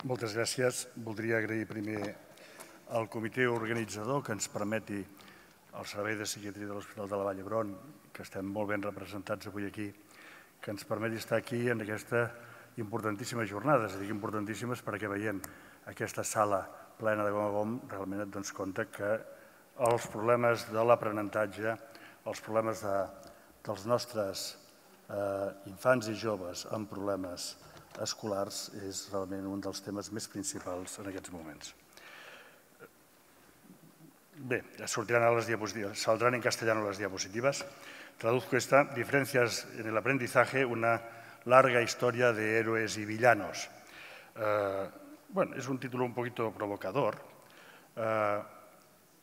Moltes gràcies. Voldria agrair primer al comitè organitzador que ens permeti el Servei de Psiquiatria de l'Hospital de la Vall d'Hebron, que estem molt ben representats avui aquí, que ens permeti estar aquí en aquesta importantíssima jornada. És a dir, importantíssimes perquè veient aquesta sala plena de gom a gom, realment et dones compte que els problemes de l'aprenentatge, els problemes dels nostres infants i joves amb problemes escolars és realment un dels temes més principals en aquests moments. Bé, saldrán en castellano las diapositivas. Traduzco esta: diferencias en el aprendizaje, una larga historia de héroes y villanos. Bueno, es un título un poquito provocador,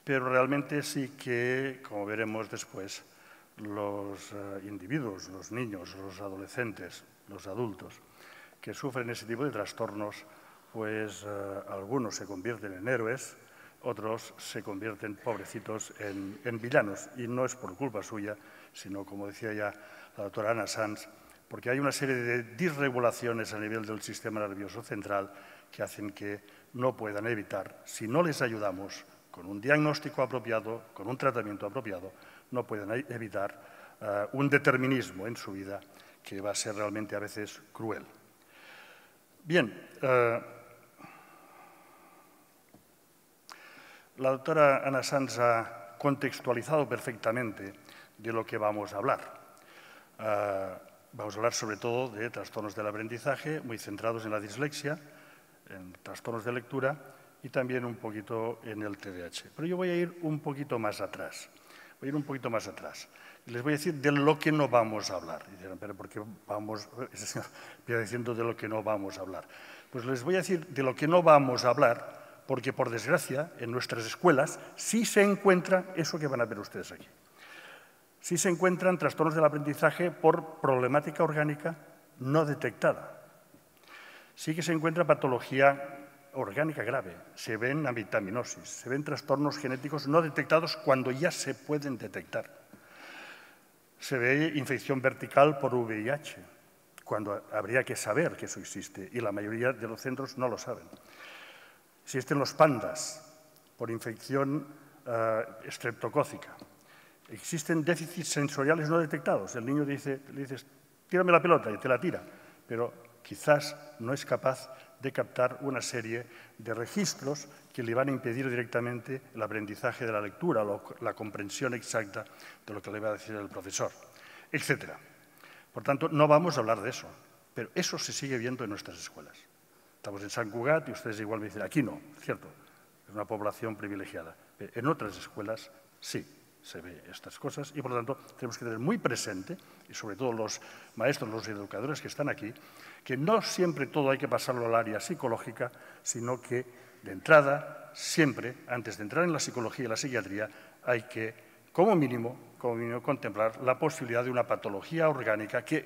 pero realmente sí que, como veremos después, los individuos, los niños, los adolescentes, los adultos que sufren ese tipo de trastornos, pues algunos se convierten en héroes, otros se convierten, pobrecitos, en villanos. Y no es por culpa suya, sino, como decía ya la doctora Ana Sanz, porque hay una serie de disregulaciones a nivel del sistema nervioso central que hacen que no puedan evitar, si no les ayudamos con un diagnóstico apropiado, con un tratamiento apropiado, no pueden evitar un determinismo en su vida que va a ser realmente a veces cruel. Bien, la doctora Ana Sanz ha contextualizado perfectamente de lo que vamos a hablar. Vamos a hablar sobre todo de trastornos del aprendizaje, muy centrados en la dislexia, en trastornos de lectura y también un poquito en el TDAH. Pero yo voy a ir un poquito más atrás. Les voy a decir de lo que no vamos a hablar. Y dirán, pero ¿por qué vamos diciendo de lo que no vamos a hablar? Pues les voy a decir de lo que no vamos a hablar, porque por desgracia en nuestras escuelas sí se encuentra eso que van a ver ustedes aquí. Sí se encuentran trastornos del aprendizaje por problemática orgánica no detectada. Sí que se encuentra patología orgánica grave, se ven avitaminosis, se ven trastornos genéticos no detectados cuando ya se pueden detectar. Se ve infección vertical por VIH, cuando habría que saber que eso existe, y la mayoría de los centros no lo saben. Existen los pandas por infección estreptocócica. Existen déficits sensoriales no detectados. El niño le dices, tírame la pelota y te la tira, pero quizás no es capaz de captar una serie de registros que le van a impedir directamente el aprendizaje de la lectura, la comprensión exacta de lo que le va a decir el profesor, etc. Por tanto, no vamos a hablar de eso, pero eso se sigue viendo en nuestras escuelas. Estamos en Sant Cugat y ustedes igual me dicen, aquí no, cierto, es una población privilegiada. En otras escuelas sí se ve estas cosas y, por lo tanto, tenemos que tener muy presente, y sobre todo los maestros, los educadores que están aquí, que no siempre todo hay que pasarlo al área psicológica, sino que, de entrada, siempre, antes de entrar en la psicología y la psiquiatría, hay que, como mínimo, contemplar la posibilidad de una patología orgánica que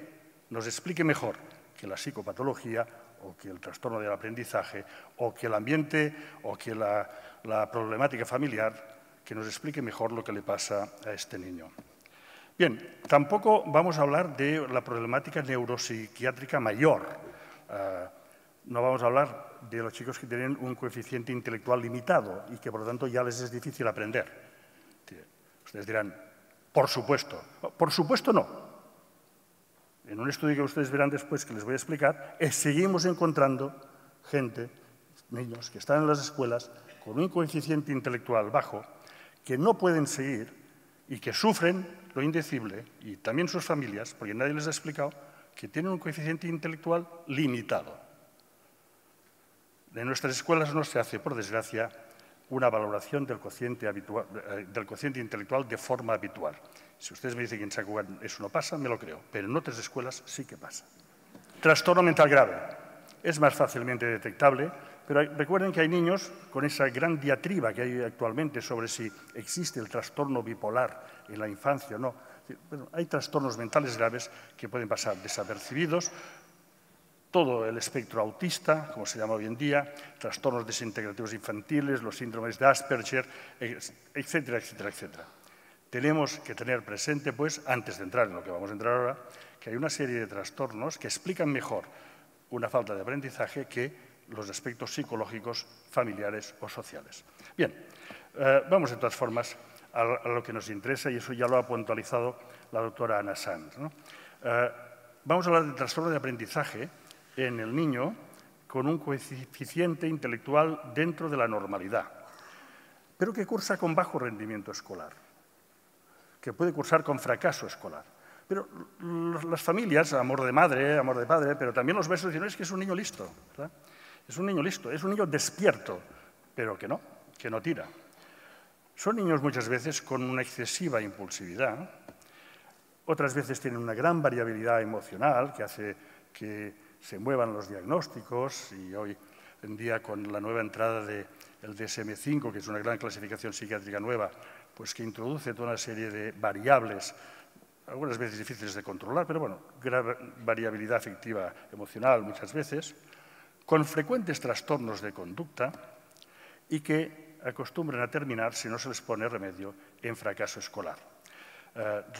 nos explique mejor que la psicopatología o que el trastorno del aprendizaje o que el ambiente o que la problemática familiar, que nos explique mejor lo que le pasa a este niño. Bien, tampoco vamos a hablar de la problemática neuropsiquiátrica mayor. No vamos a hablar de los chicos que tienen un coeficiente intelectual limitado y que, por lo tanto, ya les es difícil aprender. Ustedes dirán, por supuesto. Por supuesto no. En un estudio que ustedes verán después, que les voy a explicar, seguimos encontrando gente, niños, que están en las escuelas con un coeficiente intelectual bajo, que no pueden seguir y que sufren lo indecible, y también sus familias, porque nadie les ha explicado, que tienen un coeficiente intelectual limitado. En nuestras escuelas no se hace, por desgracia, una valoración del cociente intelectual de forma habitual. Si ustedes me dicen que en Sant Cugat eso no pasa, me lo creo, pero en otras escuelas sí que pasa. Trastorno mental grave. Es más fácilmente detectable, pero recuerden que hay niños con esa gran diatriba que hay actualmente sobre si existe el trastorno bipolar en la infancia o no. Bueno, hay trastornos mentales graves que pueden pasar desapercibidos, todo el espectro autista, como se llama hoy en día, trastornos desintegrativos infantiles, los síndromes de Asperger, etcétera, etcétera, etcétera. Tenemos que tener presente, pues, antes de entrar en lo que vamos a entrar ahora, que hay una serie de trastornos que explican mejor una falta de aprendizaje que los aspectos psicológicos, familiares o sociales. Bien, vamos de todas formas a lo que nos interesa, y eso ya lo ha puntualizado la doctora Anna Sanz, ¿no? Vamos a hablar del trastorno de aprendizaje en el niño con un coeficiente intelectual dentro de la normalidad, pero que cursa con bajo rendimiento escolar, que puede cursar con fracaso escolar. Pero las familias, amor de madre, amor de padre, pero también los maestros dicen, es que es un niño listo, ¿verdad? Es un niño listo, es un niño despierto, pero que no tira. Son niños muchas veces con una excesiva impulsividad, otras veces tienen una gran variabilidad emocional que hace que se muevan los diagnósticos, y hoy en día con la nueva entrada del DSM-5, que es una gran clasificación psiquiátrica nueva, pues que introduce toda una serie de variables, algunas veces difíciles de controlar, pero bueno, gran variabilidad afectiva emocional muchas veces, con frecuentes trastornos de conducta y que acostumbran a terminar, si no se les pone remedio, en fracaso escolar.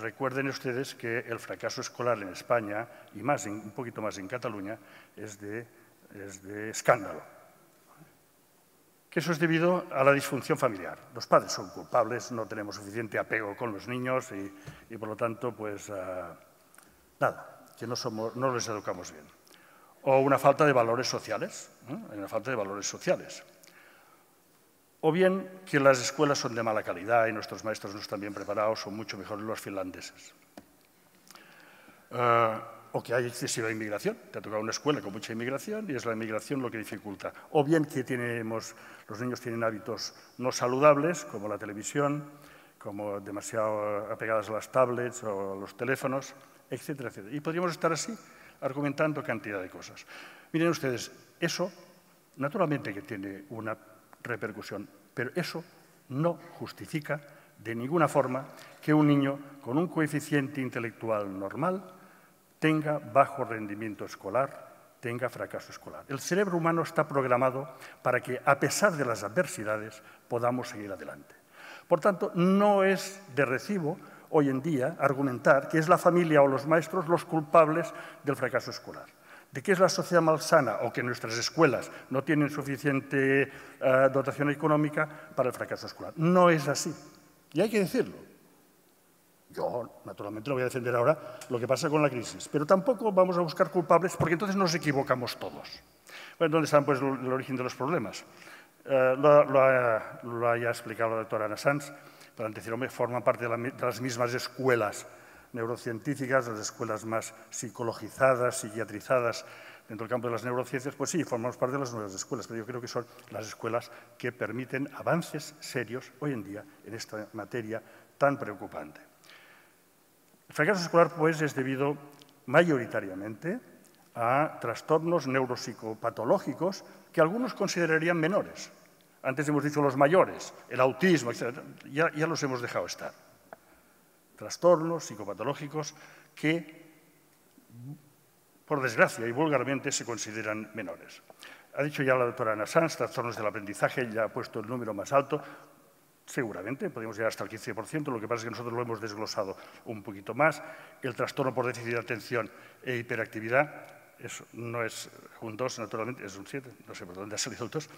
Recuerden ustedes que el fracaso escolar en España, y un poquito más en Cataluña, es de escándalo. Que eso es debido a la disfunción familiar. Los padres son culpables, no tenemos suficiente apego con los niños y por lo tanto, pues, nada, que no les educamos bien. O una falta de valores sociales, una falta de valores sociales. O bien que las escuelas son de mala calidad y nuestros maestros no están bien preparados, son mucho mejores los finlandeses. O que hay excesiva inmigración. Te ha tocado una escuela con mucha inmigración y es la inmigración lo que dificulta. O bien que los niños tienen hábitos no saludables, como la televisión, como demasiado apegadas a las tablets o a los teléfonos, etcétera, etcétera. Y podríamos estar así argumentando cantidad de cosas. Miren ustedes, eso naturalmente que tiene una repercusión, pero eso no justifica de ninguna forma que un niño con un coeficiente intelectual normal tenga bajo rendimiento escolar, tenga fracaso escolar. El cerebro humano está programado para que, a pesar de las adversidades, podamos seguir adelante. Por tanto, no es de recibo hoy en día argumentar que es la familia o los maestros los culpables del fracaso escolar. De que es la sociedad malsana o que nuestras escuelas no tienen suficiente dotación económica para el fracaso escolar. No es así. Y hay que decirlo. Yo, naturalmente, no voy a defender ahora lo que pasa con la crisis, pero tampoco vamos a buscar culpables porque entonces nos equivocamos todos. Bueno, ¿dónde están pues, el origen de los problemas? Lo haya explicado la doctora Anna Sanz, para antes decir, forman parte de las mismas escuelas neurocientíficas, las escuelas más psicologizadas, psiquiatrizadas dentro del campo de las neurociencias, pues sí, formamos parte de las nuevas escuelas, pero yo creo que son las escuelas que permiten avances serios hoy en día en esta materia tan preocupante. El fracaso escolar, pues, es debido mayoritariamente a trastornos neuropsicopatológicos que algunos considerarían menores. Antes hemos dicho los mayores, el autismo, etc. Ya los hemos dejado estar. Trastornos psicopatológicos que, por desgracia y vulgarmente, se consideran menores. Ha dicho ya la doctora Anna Sanz, trastornos del aprendizaje, ya ha puesto el número más alto. Seguramente, podemos llegar hasta el 15%, lo que pasa es que nosotros lo hemos desglosado un poquito más. El trastorno por déficit de atención e hiperactividad, eso no es un 2, naturalmente, es un 7, no sé por dónde ha salido el 2.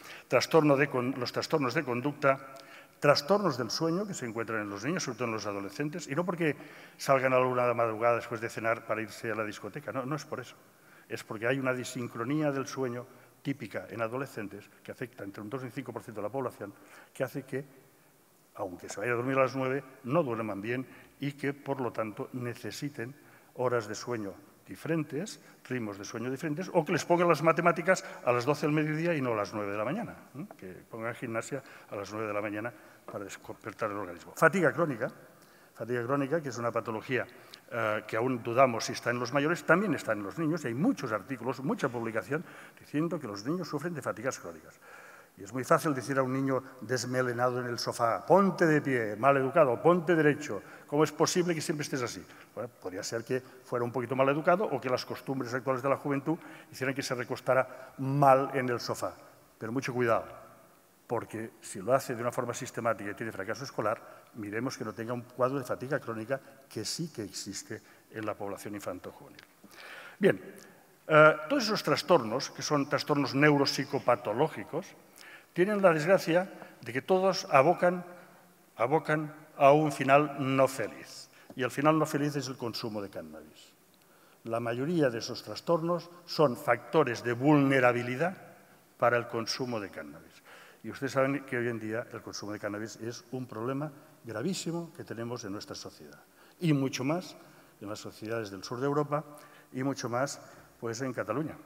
Los trastornos de conducta, trastornos del sueño que se encuentran en los niños, sobre todo en los adolescentes, y no porque salgan a la 1 de la madrugada después de cenar para irse a la discoteca, no es por eso. Es porque hay una disincronía del sueño típica en adolescentes que afecta entre un 2 y un 5% de la población, que hace que, aunque se vaya a dormir a las 9, no duerman bien y que, por lo tanto, necesiten horas de sueño diferentes, ritmos de sueño diferentes, o que les pongan las matemáticas a las 12 del mediodía y no a las 9 de la mañana, que pongan gimnasia a las 9 de la mañana para despertar el organismo. Fatiga crónica, que es una patología que aún dudamos si está en los mayores, también está en los niños, y hay muchos artículos, mucha publicación diciendo que los niños sufren de fatigas crónicas. Y es muy fácil decir a un niño desmelenado en el sofá, ponte de pie, mal educado, ponte derecho. ¿Cómo es posible que siempre estés así? Bueno, podría ser que fuera un poquito mal educado o que las costumbres actuales de la juventud hicieran que se recostara mal en el sofá. Pero mucho cuidado, porque si lo hace de una forma sistemática y tiene fracaso escolar, miremos que no tenga un cuadro de fatiga crónica que sí que existe en la población infanto-juvenil. Bien, Todos esos trastornos, que son trastornos neuropsicopatológicos, tienen la desgracia de que todos abocan a un final no feliz. Y el final no feliz es el consumo de cannabis. La mayoría de esos trastornos son factores de vulnerabilidad para el consumo de cannabis. Y ustedes saben que hoy en día el consumo de cannabis es un problema gravísimo que tenemos en nuestra sociedad. Y mucho más en las sociedades del sur de Europa y mucho más pues, en Cataluña.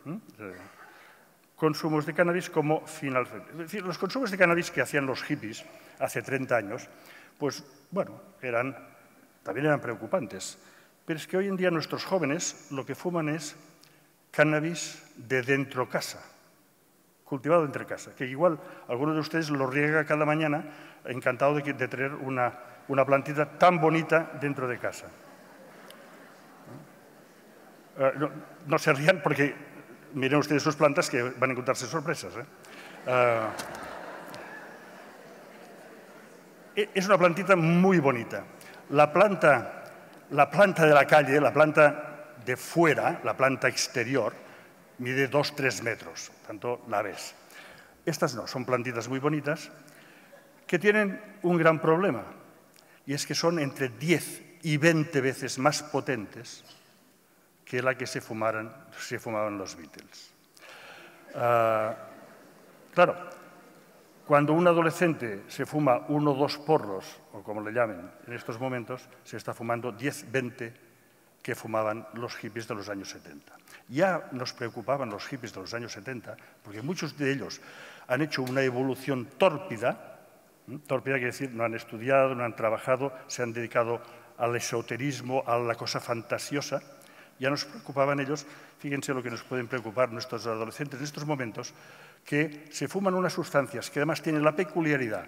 Consumos de cannabis como final feliz. Es decir, los consumos de cannabis que hacían los hippies hace 30 años, pues, bueno, también eran preocupantes. Pero es que hoy en día nuestros jóvenes lo que fuman es cannabis de dentro casa, cultivado entre casa, que igual alguno de ustedes lo riega cada mañana, encantado de tener una plantita tan bonita dentro de casa. No se rían porque miren ustedes sus plantas que van a encontrarse sorpresas. Es una plantita muy bonita. La planta de la calle, la planta de fuera, la planta exterior, mide 2-3 metros, tanto la ves. Estas no, son plantitas muy bonitas que tienen un gran problema, y es que son entre 10 y 20 veces más potentes que la que se fumaban los Beatles. Claro, cuando un adolescente se fuma 1 o 2 porros, o como le llamen en estos momentos, se está fumando 10, 20 que fumaban los hippies de los años 70. Ya nos preocupaban los hippies de los años 70, porque muchos de ellos han hecho una evolución tórpida, tórpida quiere decir no han estudiado, no han trabajado, se han dedicado al esoterismo, a la cosa fantasiosa. Ya nos preocupaban ellos, fíjense lo que nos pueden preocupar nuestros adolescentes en estos momentos, que se fuman unas sustancias que además tienen la peculiaridad,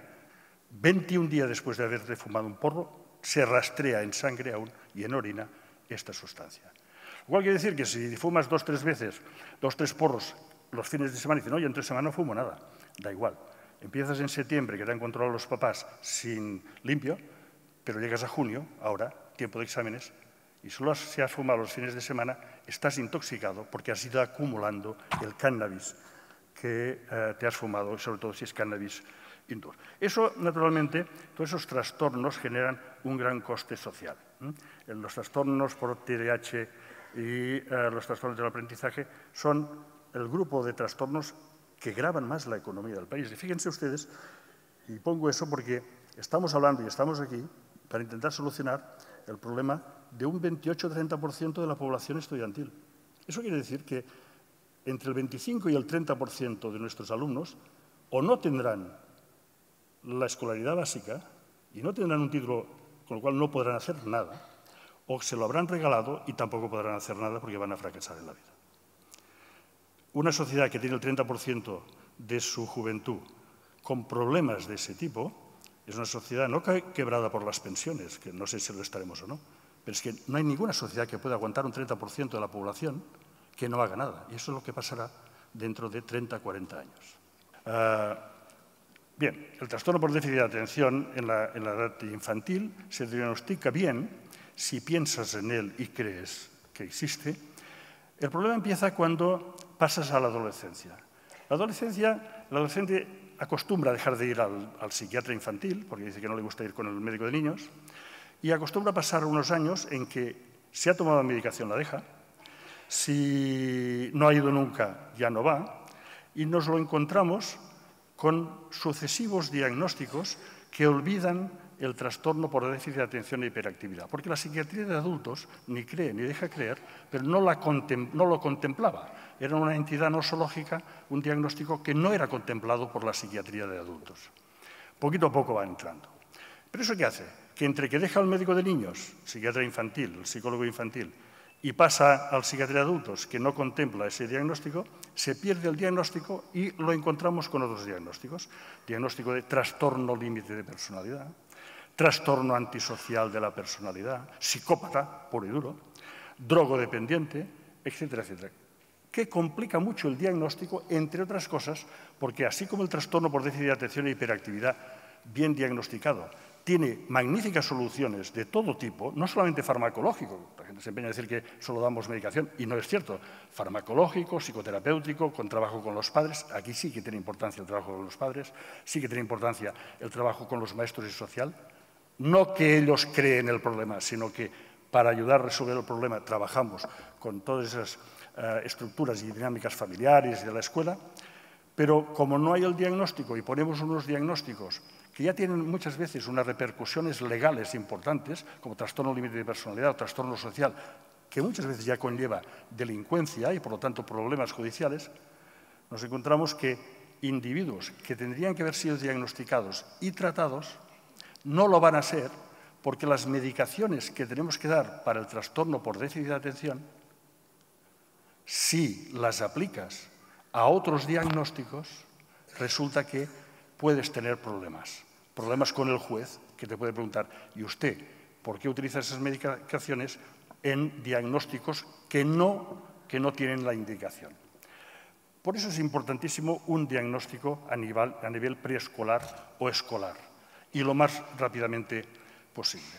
21 días después de haberse fumado un porro, se rastrea en sangre aún y en orina esta sustancia. Lo cual quiere decir que si fumas 2-3 veces, 2-3 porros los fines de semana y dices, no, yo entre semana no fumo nada, da igual. Empiezas en septiembre, que te han controlado los papás sin limpio, pero llegas a junio, ahora, tiempo de exámenes, y solo si has fumado los fines de semana, estás intoxicado porque has ido acumulando el cannabis que te has fumado, sobre todo si es cannabis indoor. Eso, naturalmente, todos esos trastornos generan un gran coste social. Los trastornos por TDAH y los trastornos del aprendizaje son el grupo de trastornos que gravan más la economía del país. Y fíjense ustedes, y pongo eso porque estamos hablando y estamos aquí para intentar solucionar el problema de un 28-30% de la población estudiantil. Eso quiere decir que entre el 25 y el 30% de nuestros alumnos o no tendrán la escolaridad básica y no tendrán un título con el cual no podrán hacer nada, o se lo habrán regalado y tampoco podrán hacer nada porque van a fracasar en la vida. Una sociedad que tiene el 30% de su juventud con problemas de ese tipo es una sociedad no quebrada por las pensiones, que no sé si lo estaremos o no, pero es que no hay ninguna sociedad que pueda aguantar un 30% de la población que no haga nada. Y eso es lo que pasará dentro de 30, 40 años. Bien, el trastorno por déficit de atención en la edad infantil se diagnostica bien si piensas en él y crees que existe. El problema empieza cuando pasas a la adolescencia. El adolescente acostumbra a dejar de ir al psiquiatra infantil, porque dice que no le gusta ir con el médico de niños, y acostumbra a pasar unos años en que si ha tomado medicación la deja, si no ha ido nunca ya no va, y nos lo encontramos con sucesivos diagnósticos que olvidan el trastorno por déficit de atención e hiperactividad. Porque la psiquiatría de adultos ni cree ni deja creer, pero no lo contemplaba. Era una entidad nosológica, un diagnóstico que no era contemplado por la psiquiatría de adultos. Poquito a poco va entrando. ¿Pero eso qué hace? Que entre que deja al médico de niños, psiquiatra infantil, el psicólogo infantil, y pasa al psiquiatra de adultos que no contempla ese diagnóstico, se pierde el diagnóstico y lo encontramos con otros diagnósticos. Diagnóstico de trastorno límite de personalidad, trastorno antisocial de la personalidad, psicópata, puro y duro, drogodependiente, etcétera, etcétera. Que complica mucho el diagnóstico, entre otras cosas, porque así como el trastorno por déficit de atención e hiperactividad, bien diagnosticado, tiene magníficas soluciones de todo tipo, no solamente farmacológico, la gente se empeña en decir que solo damos medicación, y no es cierto, farmacológico, psicoterapéutico, con trabajo con los padres, aquí sí que tiene importancia el trabajo con los padres, sí que tiene importancia el trabajo con los maestros y social, no que ellos creen el problema, sino que para ayudar a resolver el problema trabajamos con todas esas estructuras y dinámicas familiares de la escuela, pero como no hay el diagnóstico y ponemos unos diagnósticos que ya tienen muchas veces unas repercusiones legales importantes, como trastorno límite de personalidad o trastorno social, que muchas veces ya conlleva delincuencia y, por lo tanto, problemas judiciales, nos encontramos que individuos que tendrían que haber sido diagnosticados y tratados no lo van a ser porque las medicaciones que tenemos que dar para el trastorno por déficit de atención, si las aplicas a otros diagnósticos, resulta que puedes tener problemas. Problemas con el juez, que te puede preguntar, ¿y usted por qué utiliza esas medicaciones en diagnósticos que no tienen la indicación? Por eso es importantísimo un diagnóstico a nivel preescolar o escolar, y lo más rápidamente posible.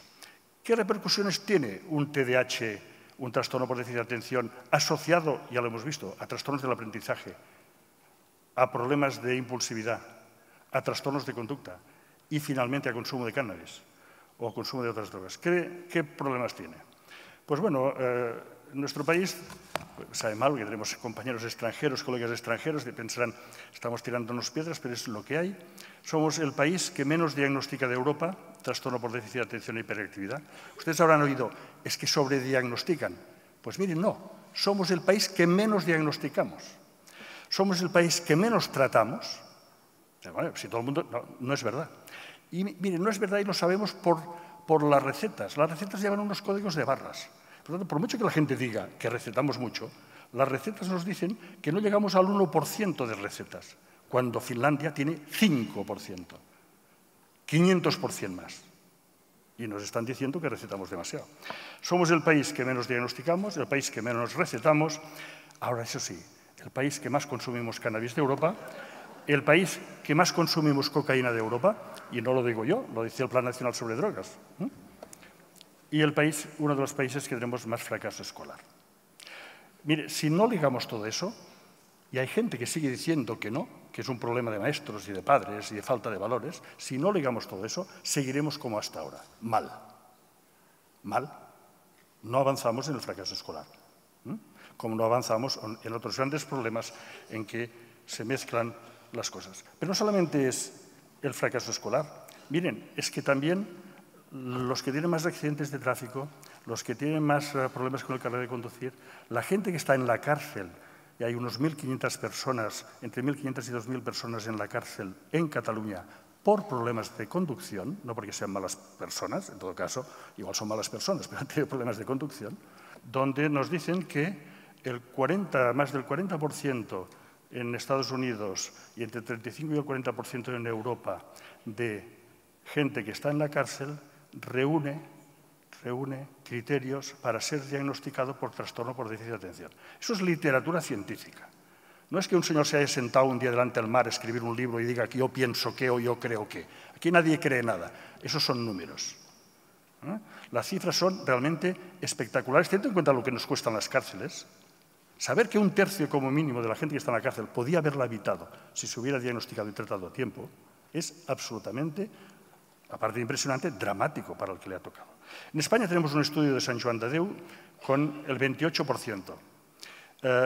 ¿Qué repercusiones tiene un TDAH, un trastorno por déficit de atención, asociado, ya lo hemos visto, a trastornos del aprendizaje, a problemas de impulsividad, a trastornos de conducta y, finalmente, a consumo de cannabis o consumo de otras drogas? ¿Qué problemas tiene? Pues bueno, en nuestro país, sabe mal que tenemos compañeros extranjeros, colegas extranjeros, que pensarán estamos tirándonos piedras, pero es lo que hay. Somos el país que menos diagnostica de Europa trastorno por déficit de atención e hiperactividad. Ustedes habrán oído, es que sobrediagnostican. Pues miren, no, somos el país que menos diagnosticamos. Somos el país que menos tratamos. Bueno, si todo el mundo... No es verdad. Y miren, no es verdad y lo sabemos por las recetas. Las recetas llevan unos códigos de barras. Por lo tanto, por mucho que la gente diga que recetamos mucho, las recetas nos dicen que no llegamos al 1% de recetas, cuando Finlandia tiene 5%, 500% más. Y nos están diciendo que recetamos demasiado. Somos el país que menos diagnosticamos, el país que menos recetamos. Ahora, eso sí, el país que más consumimos cannabis de Europa, el país que más consumimos cocaína de Europa, y no lo digo yo, lo dice el Plan Nacional sobre Drogas, y uno de los países que tenemos más fracaso escolar. Mire, si no ligamos todo eso, y hay gente que sigue diciendo que no, que es un problema de maestros y de padres y de falta de valores, si no ligamos todo eso, seguiremos como hasta ahora, mal. Mal. No avanzamos en el fracaso escolar, como no avanzamos en otros grandes problemas en que se mezclan las cosas. Pero no solamente es el fracaso escolar. Miren, es que también los que tienen más accidentes de tráfico, los que tienen más problemas con el carnet de conducir, la gente que está en la cárcel, y hay unos 1.500 personas, entre 1.500 y 2.000 personas en la cárcel en Cataluña por problemas de conducción, no porque sean malas personas, en todo caso, igual son malas personas, pero han tenido problemas de conducción, donde nos dicen que más del 40% en Estados Unidos y entre el 35 y el 40% en Europa de gente que está en la cárcel reúne criterios para ser diagnosticado por trastorno por déficit de atención. Eso es literatura científica. No es que un señor se haya sentado un día delante del mar a escribir un libro y diga que yo pienso qué o yo creo qué. Aquí nadie cree nada. Esos son números. Las cifras son realmente espectaculares. Teniendo en cuenta lo que nos cuestan las cárceles, saber que un tercio como mínimo de la gente que está en la cárcel podía haberla evitado si se hubiera diagnosticado y tratado a tiempo, es absolutamente, aparte de impresionante, dramático para el que le ha tocado. En España tenemos un estudio de Sant Joan de Déu con el 28%.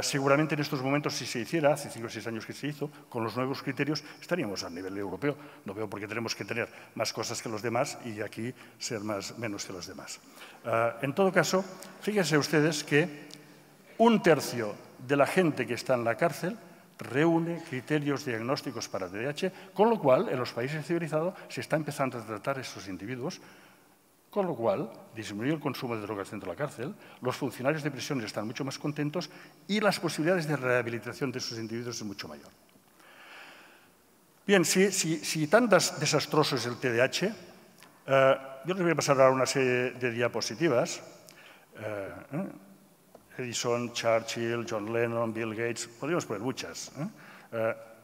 Seguramente en estos momentos, si se hiciera, hace 5 o 6 años que se hizo, con los nuevos criterios, estaríamos a nivel europeo. No veo por qué tenemos que tener más cosas que los demás y aquí ser menos que los demás. En todo caso, fíjense ustedes que un tercio de la gente que está en la cárcel reúne criterios diagnósticos para TDAH, con lo cual, en los países civilizados, se está empezando a tratar a esos individuos, con lo cual disminuye el consumo de drogas dentro de la cárcel, los funcionarios de prisiones están mucho más contentos y las posibilidades de rehabilitación de esos individuos es mucho mayor. Bien, si tan desastroso es el TDAH, yo les voy a pasar ahora una serie de diapositivas. Edison, Churchill, John Lennon, Bill Gates, podríamos poner muchas.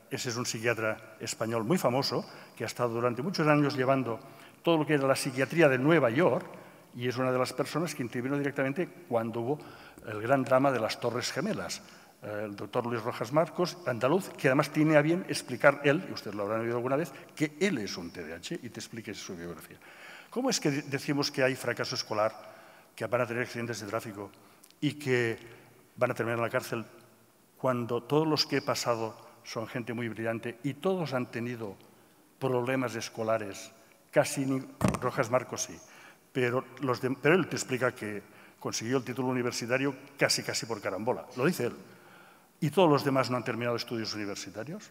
Ese es un psiquiatra español muy famoso que ha estado durante muchos años llevando todo lo que era la psiquiatría de Nueva York, y es una de las personas que intervino directamente cuando hubo el gran drama de las Torres Gemelas. El doctor Luis Rojas Marcos, andaluz, que además tiene a bien explicar él, y ustedes lo habrán oído alguna vez, que él es un TDAH y te explique su biografía. ¿Cómo es que decimos que hay fracaso escolar, que van a tener accidentes de tráfico y que van a terminar en la cárcel cuando todos los que he pasado son gente muy brillante y todos han tenido problemas escolares? Casi ni Rojas Marcos sí, pero él te explica que consiguió el título universitario casi por carambola, lo dice él. ¿Y todos los demás no han terminado estudios universitarios?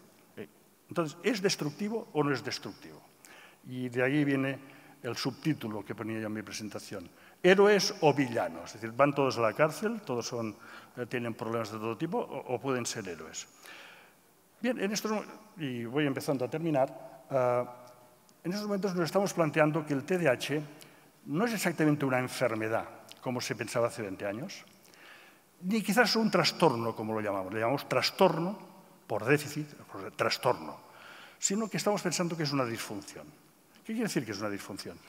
Entonces, ¿es destructivo o no es destructivo? Y de ahí viene el subtítulo que ponía yo en mi presentación. ¿Héroes o villanos? Es decir, ¿van todos a la cárcel? ¿Todos tienen problemas de todo tipo? ¿O pueden ser héroes? Bien, y voy empezando a terminar, en estos momentos nos estamos planteando que el TDAH no es exactamente una enfermedad, como se pensaba hace 20 años, ni quizás un trastorno, como lo llamamos. Le llamamos trastorno por déficit, por trastorno, sino que estamos pensando que es una disfunción. ¿Qué quiere decir que es una disfunción?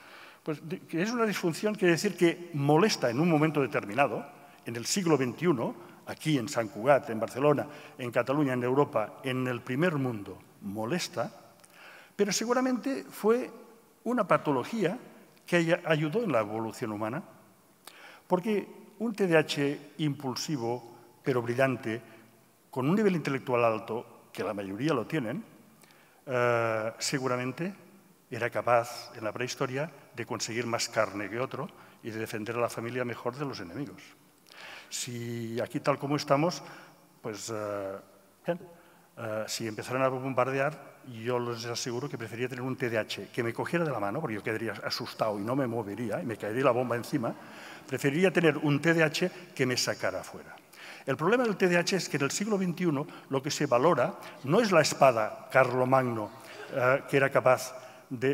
Pues que es una disfunción quiere decir que molesta en un momento determinado, en el siglo XXI, aquí en Sant Cugat, en Barcelona, en Cataluña, en Europa, en el primer mundo, molesta, pero seguramente fue una patología que ayudó en la evolución humana, porque un TDAH impulsivo, pero brillante, con un nivel intelectual alto, que la mayoría lo tienen, seguramente era capaz, en la prehistoria, de conseguir más carne que otro y de defender a la familia mejor de los enemigos. Si aquí, tal como estamos, pues, si empezaran a bombardear, yo les aseguro que preferiría tener un TDAH que me cogiera de la mano, porque yo quedaría asustado y no me movería, y me caería la bomba encima. Preferiría tener un TDAH que me sacara afuera. El problema del TDAH es que en el siglo XXI lo que se valora no es la espada Carlomagno, que era capaz,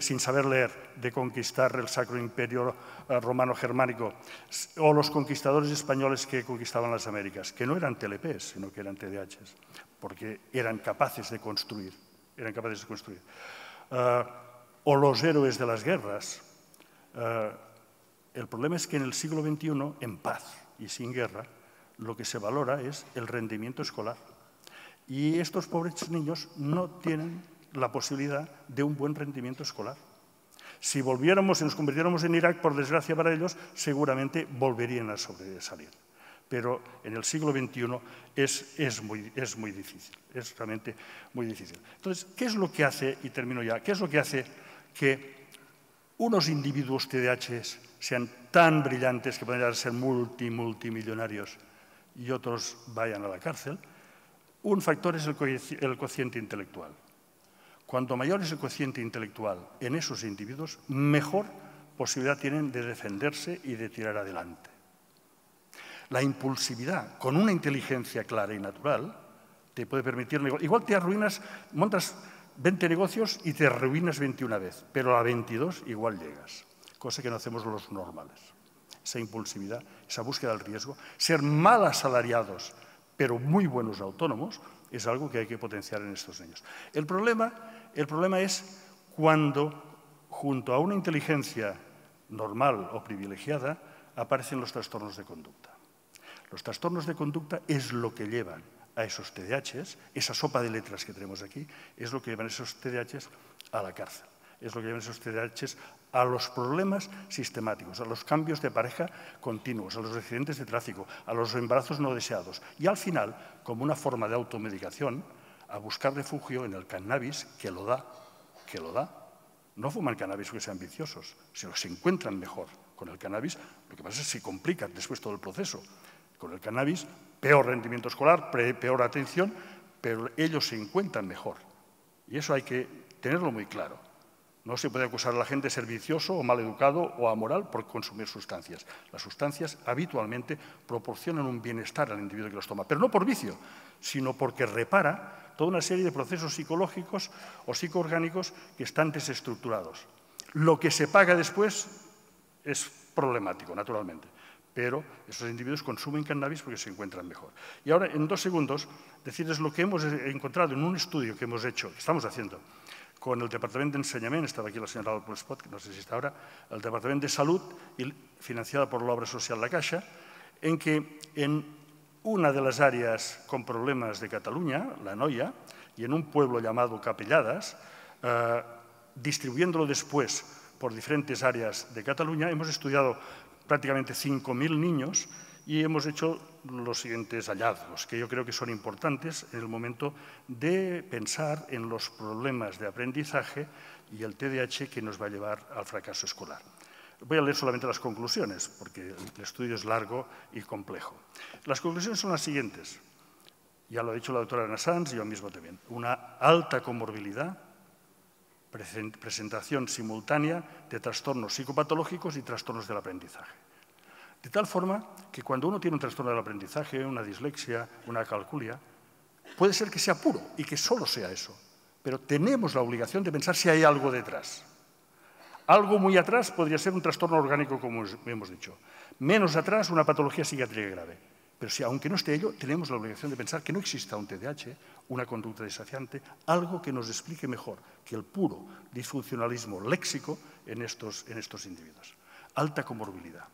sin saber leer, de conquistar el Sacro Imperio Romano-Germánico, o los conquistadores españoles que conquistaban las Américas, que no eran TLPs, sino que eran TDAHs, porque eran capaces de construir. O los héroes de las guerras. El problema es que en el siglo XXI, en paz y sin guerra, lo que se valora es el rendimiento escolar. Y estos pobres niños no tienen la posibilidad de un buen rendimiento escolar. Si volviéramos y nos convirtiéramos en Irak, por desgracia para ellos, seguramente volverían a sobresalir. Pero en el siglo XXI es muy difícil, es realmente muy difícil. Entonces, ¿qué es lo que hace, y termino ya, qué es lo que hace que unos individuos TDAHs sean tan brillantes que pueden llegar a ser multimillonarios y otros vayan a la cárcel? Un factor es el cociente intelectual. Cuanto mayor es el cociente intelectual en esos individuos, mejor posibilidad tienen de defenderse y de tirar adelante. La impulsividad, con una inteligencia clara y natural, te puede permitir... Igual te arruinas, montas 20 negocios y te arruinas 21 veces, pero a 22 igual llegas, cosa que no hacemos los normales. Esa impulsividad, esa búsqueda del riesgo, ser mal asalariados, pero muy buenos autónomos, es algo que hay que potenciar en estos niños. El problema es cuando, junto a una inteligencia normal o privilegiada, aparecen los trastornos de conducta. Los trastornos de conducta es lo que llevan a esos TDAHs, esa sopa de letras que tenemos aquí, es lo que llevan a esos TDAHs a la cárcel. Es lo que llevan a esos TDAHs a los problemas sistemáticos, a los cambios de pareja continuos, a los accidentes de tráfico, a los embarazos no deseados y al final, como una forma de automedicación, a buscar refugio en el cannabis que lo da. No fuman cannabis porque sean viciosos, sino que se encuentran mejor con el cannabis. Lo que pasa es que se complica después todo el proceso. Con el cannabis, peor rendimiento escolar, peor atención, pero ellos se encuentran mejor. Y eso hay que tenerlo muy claro. No se puede acusar a la gente de ser vicioso o mal educado o amoral por consumir sustancias. Las sustancias habitualmente proporcionan un bienestar al individuo que los toma, pero no por vicio, sino porque repara toda una serie de procesos psicológicos o psicoorgánicos que están desestructurados. Lo que se paga después es problemático, naturalmente, pero esos individuos consumen cannabis porque se encuentran mejor. Y ahora, en 2 segundos, decirles lo que hemos encontrado en un estudio que hemos hecho, que estamos haciendo, con el Departamento de Ensenyament, estava aquí la senyora Alpolespot, que no sé si està ara, el Departament de Salut, financiada por la obra social La Caixa, en que en una de las áreas con problemas de Cataluña, La Noia, y en un pueblo llamado Capelladas, distribuyéndolo después por diferentes áreas de Cataluña, hemos estudiado prácticamente 5.000 niños y hemos hecho los siguientes hallazgos, que yo creo que son importantes en el momento de pensar en los problemas de aprendizaje y el TDAH que nos va a llevar al fracaso escolar. Voy a leer solamente las conclusiones, porque el estudio es largo y complejo. Las conclusiones son las siguientes. Ya lo ha dicho la doctora Ana Sanz y yo mismo también. Una alta comorbilidad, presentación simultánea de trastornos psicopatológicos y trastornos del aprendizaje. De tal forma que cuando uno tiene un trastorno del aprendizaje, una dislexia, una calculia, puede ser que sea puro y que solo sea eso, pero tenemos la obligación de pensar si hay algo detrás. Algo muy atrás podría ser un trastorno orgánico, como hemos dicho. Menos atrás, una patología psiquiátrica grave. Pero si, aunque no esté ello, tenemos la obligación de pensar que no exista un TDAH, una conducta desafiante, algo que nos explique mejor que el puro disfuncionalismo léxico en estos individuos. Alta comorbilidad.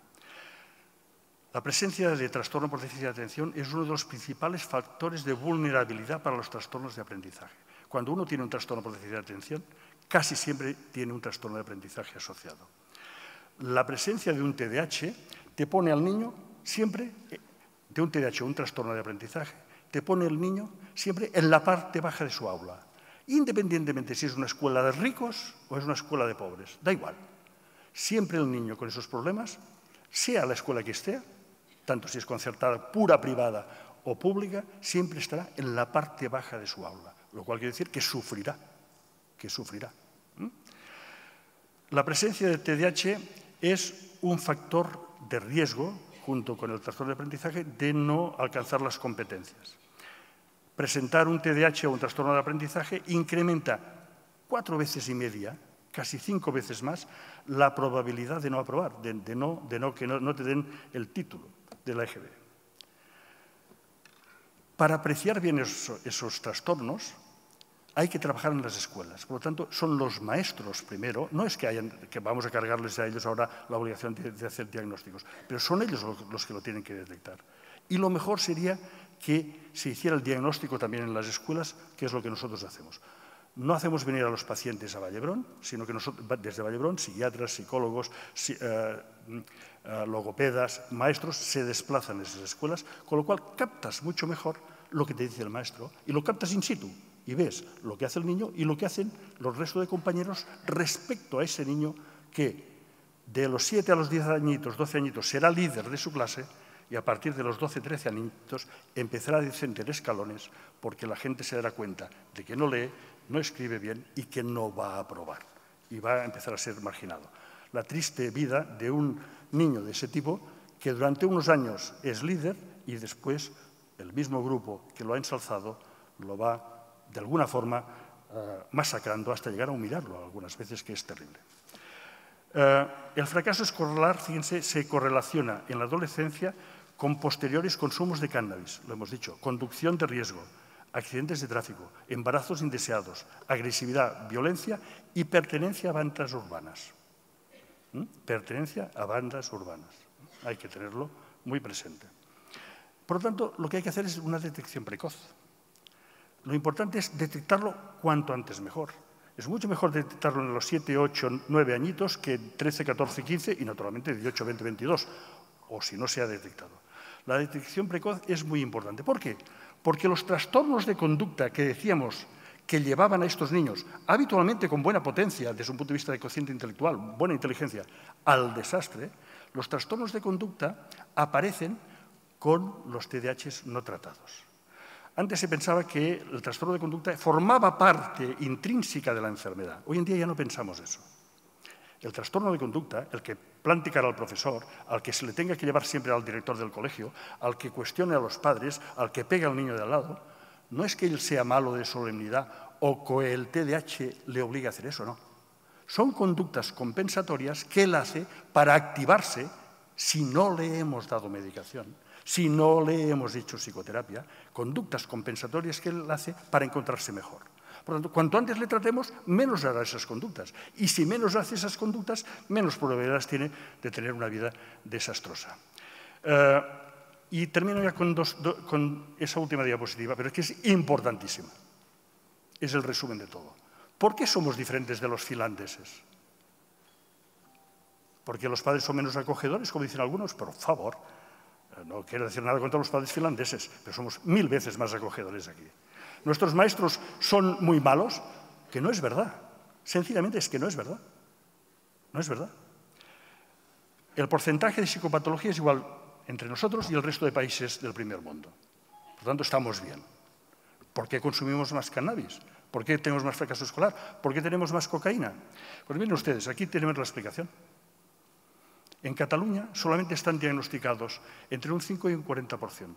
La presencia de trastorno por déficit de atención es uno de los principales factores de vulnerabilidad para los trastornos de aprendizaje. Cuando uno tiene un trastorno por déficit de atención, casi siempre tiene un trastorno de aprendizaje asociado. La presencia de un TDAH te pone al niño siempre, de un TDAH o un trastorno de aprendizaje, te pone el niño siempre en la parte baja de su aula, independientemente si es una escuela de ricos o es una escuela de pobres, da igual. Siempre el niño con esos problemas, sea la escuela que esté, tanto si es concertada, pura, privada o pública, siempre estará en la parte baja de su aula, lo cual quiere decir que sufrirá. La presencia de TDAH es un factor de riesgo, junto con el trastorno de aprendizaje, de no alcanzar las competencias. Presentar un TDAH o un trastorno de aprendizaje incrementa 4,5 veces, casi 5 veces más, la probabilidad de no aprobar, que no te den el título de la EGB. Para apreciar bien esos trastornos, hay que trabajar en las escuelas. Por lo tanto, son los maestros primero, no es que vamos a cargarles a ellos ahora la obligación de hacer diagnósticos, pero son ellos los que lo tienen que detectar. Y lo mejor sería que se hiciera el diagnóstico también en las escuelas, que es lo que nosotros hacemos. No hacemos venir a los pacientes a Vallebrón, sino que nosotros, desde Vallebrón, psiquiatras, psicólogos, logopedas, maestros, se desplazan a esas escuelas, con lo cual captas mucho mejor lo que te dice el maestro y lo captas in situ y ves lo que hace el niño y lo que hacen los restos de compañeros respecto a ese niño que de los 7 a los 10 añitos, 12 añitos, será líder de su clase y a partir de los 12, 13 añitos empezará a descender escalones porque la gente se dará cuenta de que no lee, no escribe bien y que no va a aprobar y va a empezar a ser marginado. La triste vida de un niño de ese tipo que durante unos años es líder y después el mismo grupo que lo ha ensalzado lo va, de alguna forma, masacrando hasta llegar a humillarlo algunas veces, que es terrible. El fracaso escolar, fíjense, se correlaciona en la adolescencia con posteriores consumos de cannabis, lo hemos dicho, conducción de riesgo, accidentes de tráfico, embarazos indeseados, agresividad, violencia y pertenencia a bandas urbanas. Pertenencia a bandas urbanas. Hay que tenerlo muy presente. Por lo tanto, lo que hay que hacer es una detección precoz. Lo importante es detectarlo cuanto antes mejor. Es mucho mejor detectarlo en los 7, 8, 9 añitos que 13, 14, 15 y naturalmente 18, 20, 22, o si no se ha detectado. La detección precoz es muy importante. ¿Por qué? Porque los trastornos de conducta que decíamos que llevaban a estos niños, habitualmente con buena potencia desde un punto de vista de cociente intelectual, buena inteligencia, al desastre, los trastornos de conducta aparecen con los TDAH no tratados. Antes se pensaba que el trastorno de conducta formaba parte intrínseca de la enfermedad. Hoy en día ya no pensamos eso. El trastorno de conducta, el que plante cara al profesor, al que se le tenga que llevar siempre al director del colegio, al que cuestione a los padres, al que pega al niño de al lado, no es que él sea malo de solemnidad o que el TDAH le obligue a hacer eso, no. Son conductas compensatorias que él hace para activarse si no le hemos dado medicación, si no le hemos hecho psicoterapia, conductas compensatorias que él hace para encontrarse mejor. Por lo tanto, cuanto antes le tratemos, menos hará esas conductas. Y si menos hace esas conductas, menos probabilidades tiene de tener una vida desastrosa. Y termino ya con esa última diapositiva, pero es que es importantísima. Es el resumen de todo. ¿Por qué somos diferentes de los finlandeses? ¿Porque los padres son menos acogedores, como dicen algunos? Por favor, no quiero decir nada contra los padres finlandeses, pero somos 1000 veces más acogedores aquí. ¿Nuestros maestros son muy malos? Que no es verdad. Sencillamente es que no es verdad. No es verdad. El porcentaje de psicopatología es igual entre nosotros y el resto de países del primer mundo. Por lo tanto, estamos bien. ¿Por qué consumimos más cannabis? ¿Por qué tenemos más fracaso escolar? ¿Por qué tenemos más cocaína? Pues miren ustedes, aquí tenemos la explicación. En Cataluña solamente están diagnosticados entre un 5 y un 40%.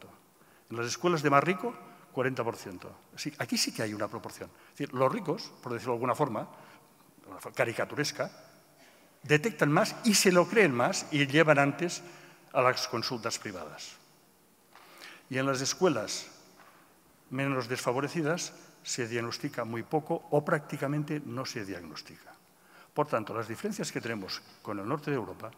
En las escuelas de más rico, 40%. Sí, aquí sí que hay una proporción. Es decir, los ricos, por decirlo de alguna forma caricaturesca, detectan más y se lo creen más y llevan antes a las consultas privadas. Y en las escuelas menos desfavorecidas se diagnostica muy poco o prácticamente no se diagnostica. Por tanto, las diferencias que tenemos con el norte de Europa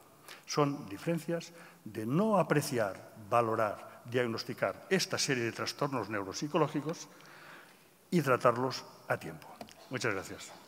son diferencias de no apreciar, valorar, diagnosticar esta serie de trastornos neuropsicológicos y tratarlos a tiempo. Muchas gracias.